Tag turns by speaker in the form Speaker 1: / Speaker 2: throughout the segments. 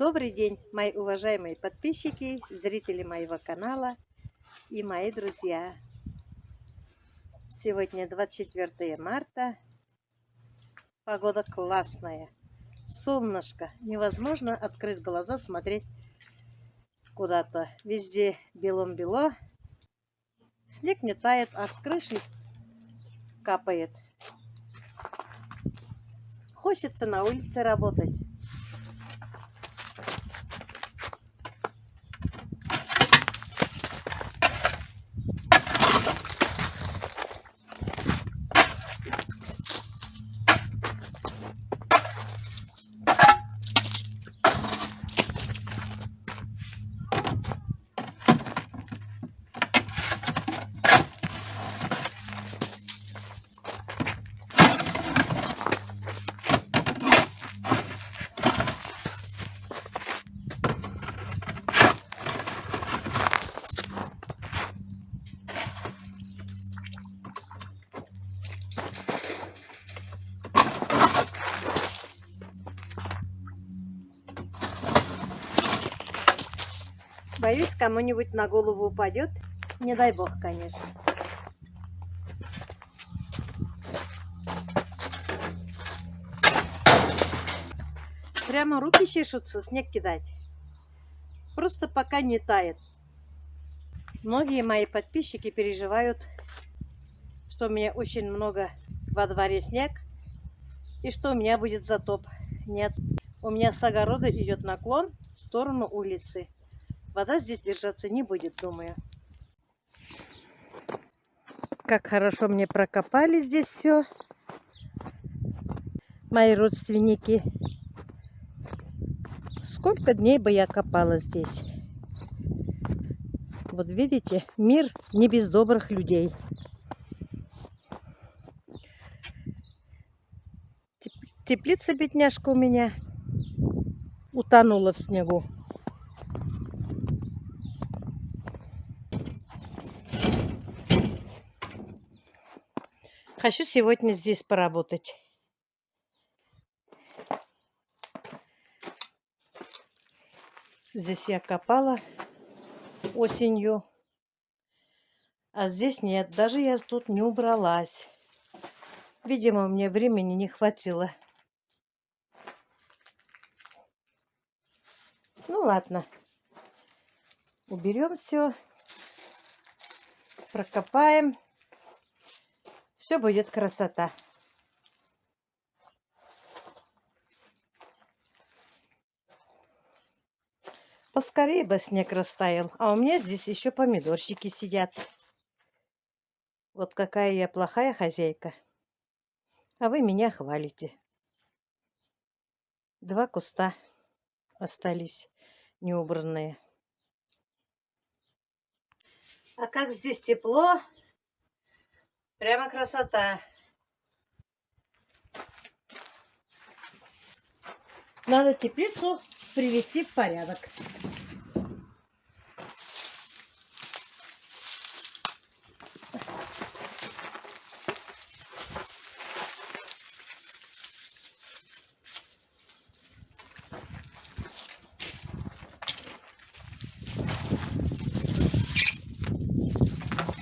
Speaker 1: Добрый день, мои уважаемые подписчики, зрители моего канала и мои друзья. Сегодня 24 марта. Погода классная. Солнышко. Невозможно открыть глаза, смотреть куда-то. Везде белом-бело. Снег не тает, а с крыши капает. Хочется на улице работать. Боюсь, кому-нибудь на голову упадет. Не дай бог, конечно. Прямо руки чешутся снег кидать. Просто пока не тает. Многие мои подписчики переживают, что у меня очень много во дворе снег и что у меня будет затоп. Нет, у меня с огорода идет наклон в сторону улицы. Вода здесь держаться не будет, думаю. Как хорошо мне прокопали здесь все. Мои родственники. Сколько дней бы я копала здесь. Вот видите, мир не без добрых людей. Теплица, бедняжка, у меня утонула в снегу. Хочу сегодня здесь поработать. Здесь я копала осенью, а здесь нет. Даже я тут не убралась. Видимо, мне времени не хватило. Ну ладно. Уберем все. Прокопаем. Все будет красота. Поскорее бы снег растаял. А у меня здесь еще помидорчики сидят. Вот какая я плохая хозяйка. А вы меня хвалите. 2 куста остались неубранные. А как здесь тепло. Прямо красота. Надо теплицу привести в порядок.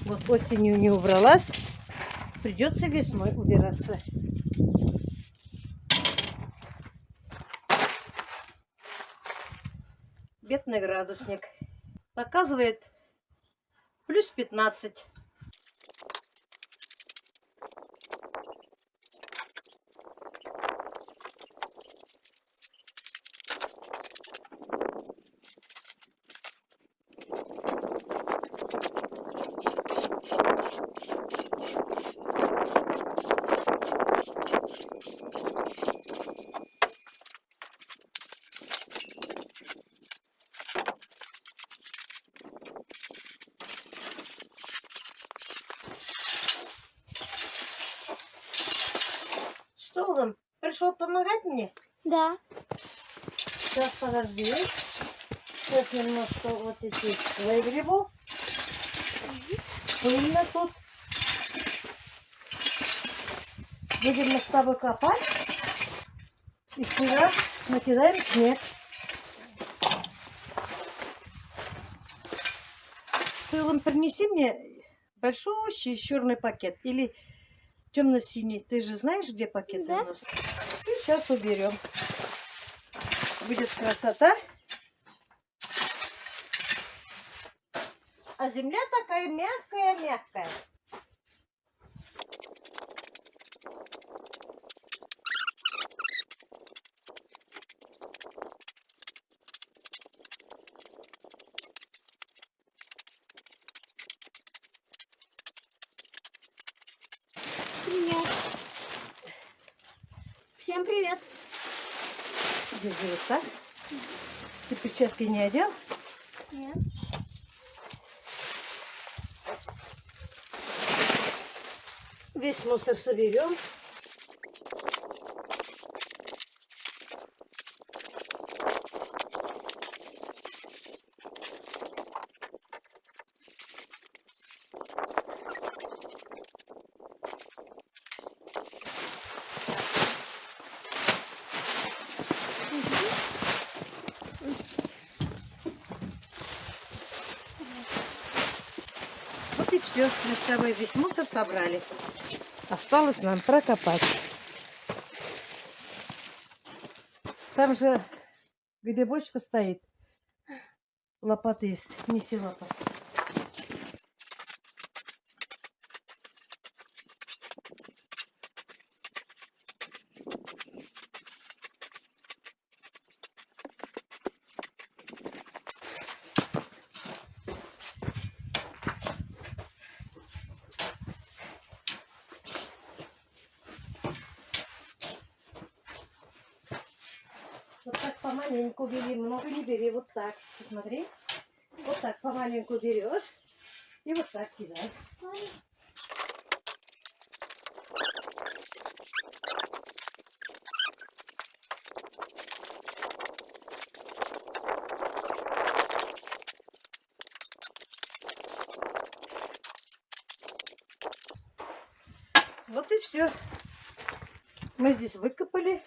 Speaker 1: Вот осенью не убралась, придется весной убираться. Бедный градусник. Показывает плюс 15. Что там? Пришел помогать мне?
Speaker 2: Да.
Speaker 1: Сейчас, подожди. Сейчас немножко вот эти выгребу. Пыльно тут. Будем мы с тобой копать. И сюда накидаем снег. Илон, принеси мне большущий черный пакет или темно-синий. Ты же знаешь, где пакеты у нас? И сейчас уберем. Будет красота. А земля такая мягкая-мягкая.
Speaker 2: Привет. Всем привет.
Speaker 1: Держи вот так. Ты перчатки не одел?
Speaker 2: Нет.
Speaker 1: Весь мусор соберем. Вот и все. Мы с тобой весь мусор собрали. Осталось нам прокопать. Там же, где бочка стоит, лопаты есть. Неси лопату. Вот так помаленьку бери, много не бери, вот так. Посмотри. Вот так помаленьку берешь и вот так кидай. Вот и все. Мы здесь выкопали.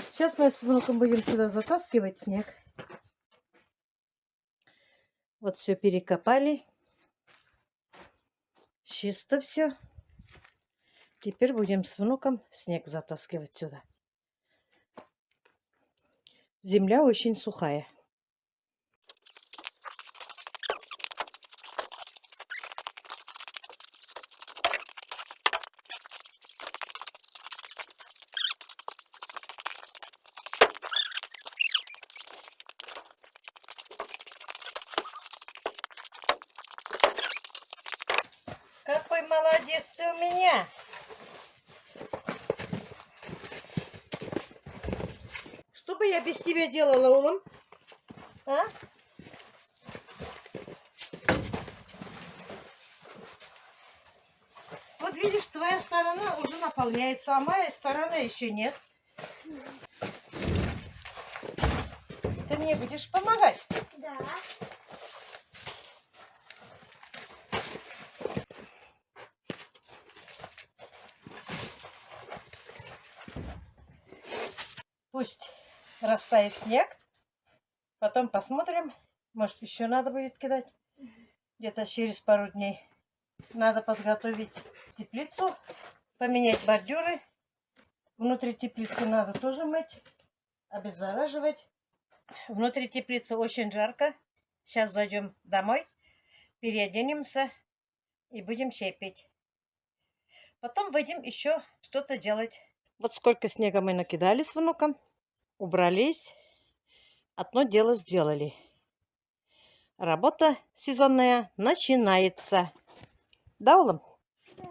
Speaker 1: Сейчас мы с внуком будем сюда затаскивать снег. Вот все перекопали. Чисто все. Теперь будем с внуком снег затаскивать сюда. Земля очень сухая. Какой молодец ты у меня! Что бы я без тебя делала, Улан? А? Вот видишь, твоя сторона уже наполняется, а моя сторона еще нет. Ты мне будешь помогать?
Speaker 2: Да.
Speaker 1: Пусть растает снег. Потом посмотрим. Может, еще надо будет кидать. Где-то через пару дней. Надо подготовить теплицу. Поменять бордюры. Внутри теплицы надо тоже мыть. Обеззараживать. Внутри теплицы очень жарко. Сейчас зайдем домой. Переоденемся. И будем чай пить. Потом выйдем еще что-то делать. Вот сколько снега мы накидали с внуком. Убрались. Одно дело сделали. Работа сезонная начинается. Да, Улам?
Speaker 2: Да.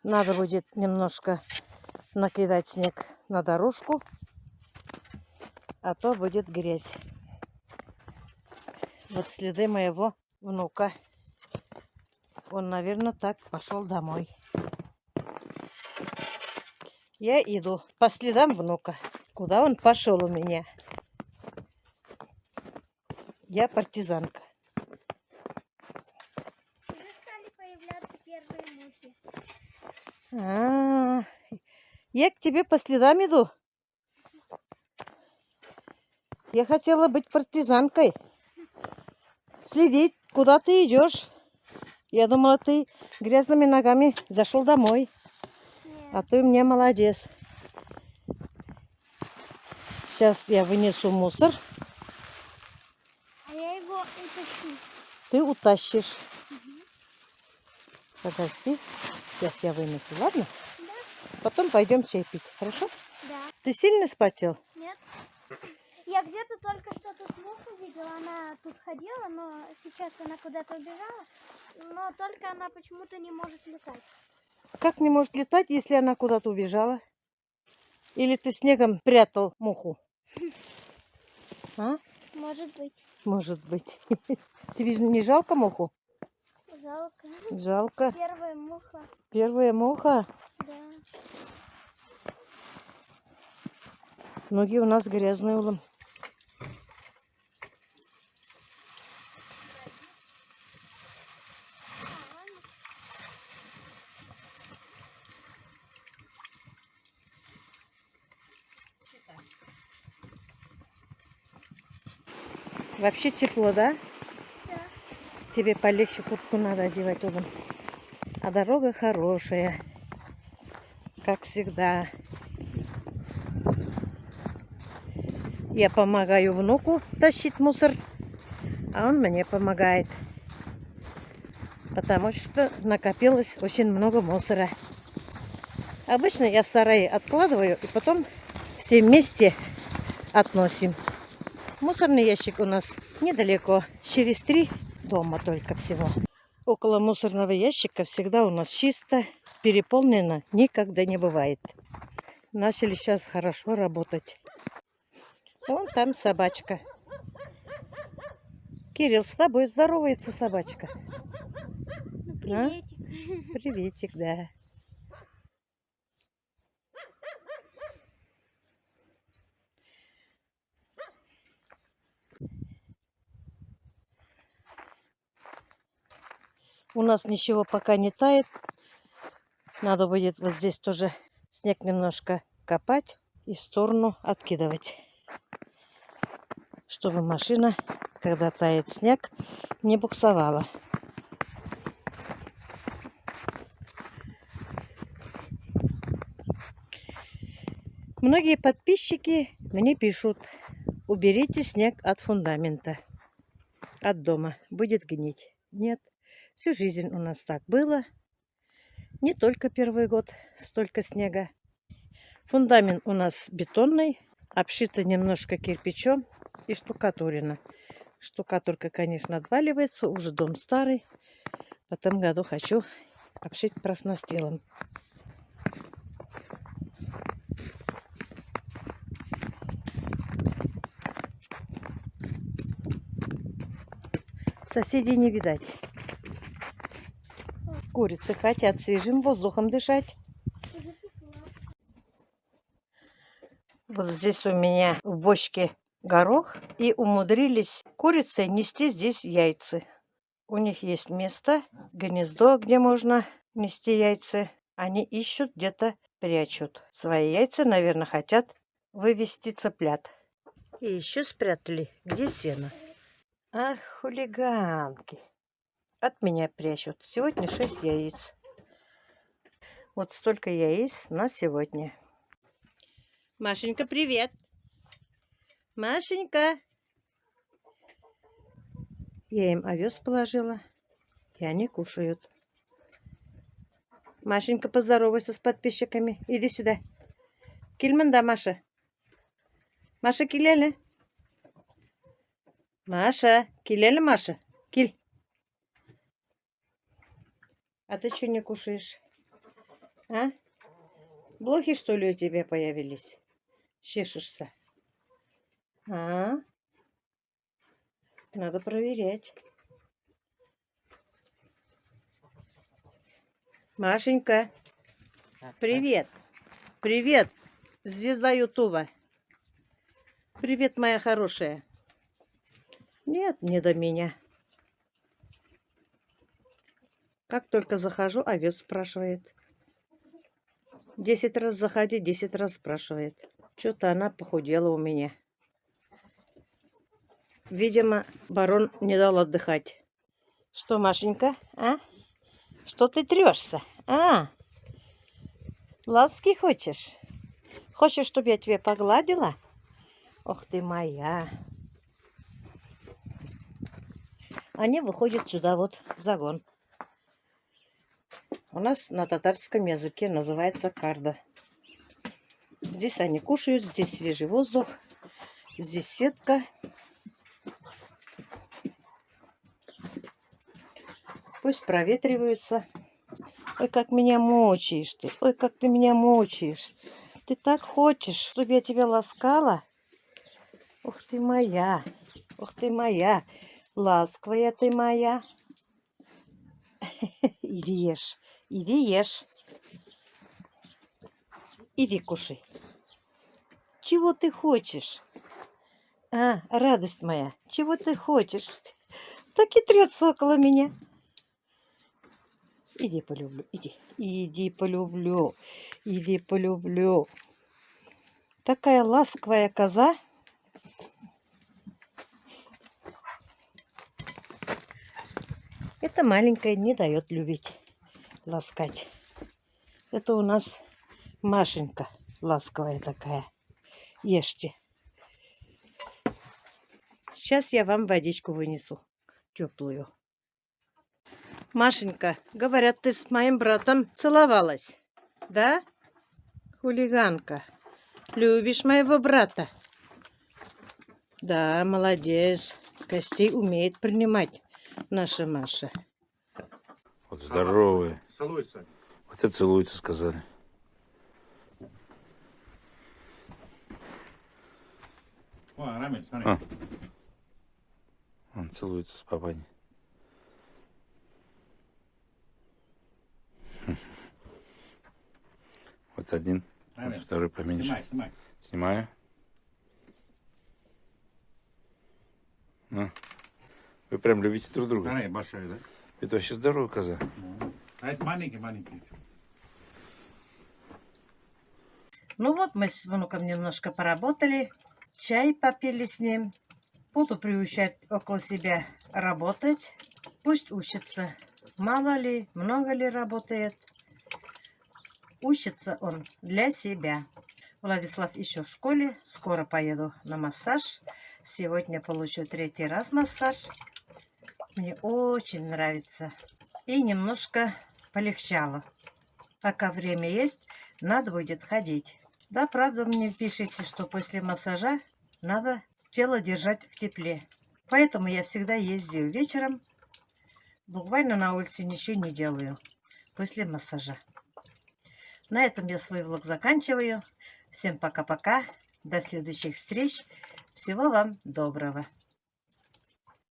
Speaker 1: Надо будет немножко накидать снег на дорожку. А то будет грязь. Вот следы моего внука. Он, наверное, так пошел домой. Я иду по следам внука. Куда он пошел у меня? Я партизанка.
Speaker 2: Уже стали появляться первые мухи.
Speaker 1: Я к тебе по следам иду. Я хотела быть партизанкой. Следить куда ты идешь? Я думала, ты грязными ногами зашел домой. А
Speaker 2: Нет.
Speaker 1: ты у меня молодец. Сейчас я вынесу мусор.
Speaker 2: А я его утащу.
Speaker 1: Ты утащишь. Подожди. Сейчас я вынесу, ладно?
Speaker 2: Да?
Speaker 1: Потом пойдем чай пить, хорошо?
Speaker 2: Да.
Speaker 1: Ты сильно спотел?
Speaker 2: Нет? Я где-то только что тут муху видела. Она тут ходила, но сейчас она куда-то убежала. Но только она почему-то не может летать.
Speaker 1: Как не может летать, если она куда-то убежала? Или ты снегом прятал муху? А?
Speaker 2: Может быть.
Speaker 1: Может быть. Тебе не жалко муху?
Speaker 2: Жалко.
Speaker 1: Жалко.
Speaker 2: Первая муха.
Speaker 1: Первая муха.
Speaker 2: Да.
Speaker 1: Ноги у нас грязные улом. Вообще тепло, да?
Speaker 2: Да.
Speaker 1: Тебе полегче куртку надо одевать улом. А дорога хорошая. Как всегда. Я помогаю внуку тащить мусор, а он мне помогает. Потому что накопилось очень много мусора. Обычно я в сарае откладываю и потом все вместе относим. Мусорный ящик у нас недалеко, через 3 дома только всего. Около мусорного ящика всегда у нас чисто, переполнено никогда не бывает. Начали сейчас хорошо работать. Вон там собачка. Кирилл, с тобой здоровается собачка.
Speaker 2: Ну,
Speaker 1: А?
Speaker 2: приветик.
Speaker 1: Приветик, да. У нас ничего пока не тает. Надо будет вот здесь тоже снег немножко копать и в сторону откидывать. Чтобы машина, когда тает снег, не буксовала. Многие подписчики мне пишут: уберите снег от фундамента, от дома, будет гнить. Нет, всю жизнь у нас так было. Не только первый год столько снега. Фундамент у нас бетонный, обшито немножко кирпичом и штукатурено. Штукатурка, конечно, отваливается, уже дом старый. В этом году хочу обшить профнастилом. Соседей не видать. Курицы хотят свежим воздухом дышать. Вот здесь у меня в бочке горох. И умудрились курицы нести здесь яйца. У них есть место, гнездо, где можно нести яйца. Они ищут, где-то прячут. Свои яйца, наверное, хотят вывести цыплят. И еще спрятали, где сено. Ах, хулиганки. От меня прячут. Сегодня 6 яиц. Вот столько яиц на сегодня. Машенька, привет. Машенька. Я им овес положила, и они кушают. Машенька, поздоровайся с подписчиками. Иди сюда. Кильманда, Маша. Маша, килеля. Маша, килеля, Маша. Киль. А ты что не кушаешь? А? Блохи, что ли, у тебя появились? Чешешься. А? Надо проверять. Машенька, привет. Привет, звезда Ютуба. Привет, моя хорошая. Нет, не до меня. Как только захожу, овес спрашивает. 10 раз заходи, 10 раз спрашивает. Что-то она похудела у меня. Видимо, барон не дал отдыхать. Что, Машенька, а? Что ты трешься? А? Ласки хочешь? Хочешь, чтобы я тебе погладила? Ох ты моя. Они выходят сюда, вот, в загон. У нас на татарском языке называется карда. Здесь они кушают, здесь свежий воздух, здесь сетка. Пусть проветриваются. Ой, как меня мучаешь ты. Ой, как ты меня мучаешь. Ты так хочешь, чтобы я тебя ласкала? Ух ты моя. Ух ты моя. Ласковая ты моя. Иди ешь. Иди ешь. Иди кушай. Чего ты хочешь? А, радость моя. Чего ты хочешь? Так и трется около меня. Иди полюблю. Иди. Иди полюблю. Иди полюблю. Такая ласковая коза. Эта маленькая не дает любить, ласкать. Это у нас Машенька ласковая такая. Ешьте. Сейчас я вам водичку вынесу. Теплую. Машенька, говорят, ты с моим братом целовалась. Да? Хулиганка. Любишь моего брата? Да, молодец. Костей умеет принимать наша Маша.
Speaker 3: Вот здоровые.
Speaker 4: Целуйся.
Speaker 3: Вот это целуются, сказали.
Speaker 4: О, Рамиль, смотри.
Speaker 3: А. Он целуется с папой. Вот один,
Speaker 4: Рамиль,
Speaker 3: вот второй поменьше.
Speaker 4: снимай.
Speaker 3: Снимаю. Ну. Вы прям любите друг друга.
Speaker 4: Смотри, большой, да?
Speaker 3: Это вообще здоровая коза.
Speaker 4: А это маленький.
Speaker 1: Ну вот, мы с внуком немножко поработали. Чай попили с ним. Буду приучать около себя работать. Пусть учится. Мало ли, много ли работает. Учится он для себя. Владислав еще в школе. Скоро поеду на массаж. Сегодня получу 3-й раз массаж. Мне очень нравится. И немножко полегчало. Пока время есть, надо будет ходить. Да, правда, мне пишите, что после массажа надо тело держать в тепле. Поэтому я всегда ездил вечером. Буквально на улице ничего не делаю после массажа. На этом я свой влог заканчиваю. Всем пока-пока. До следующих встреч. Всего вам доброго.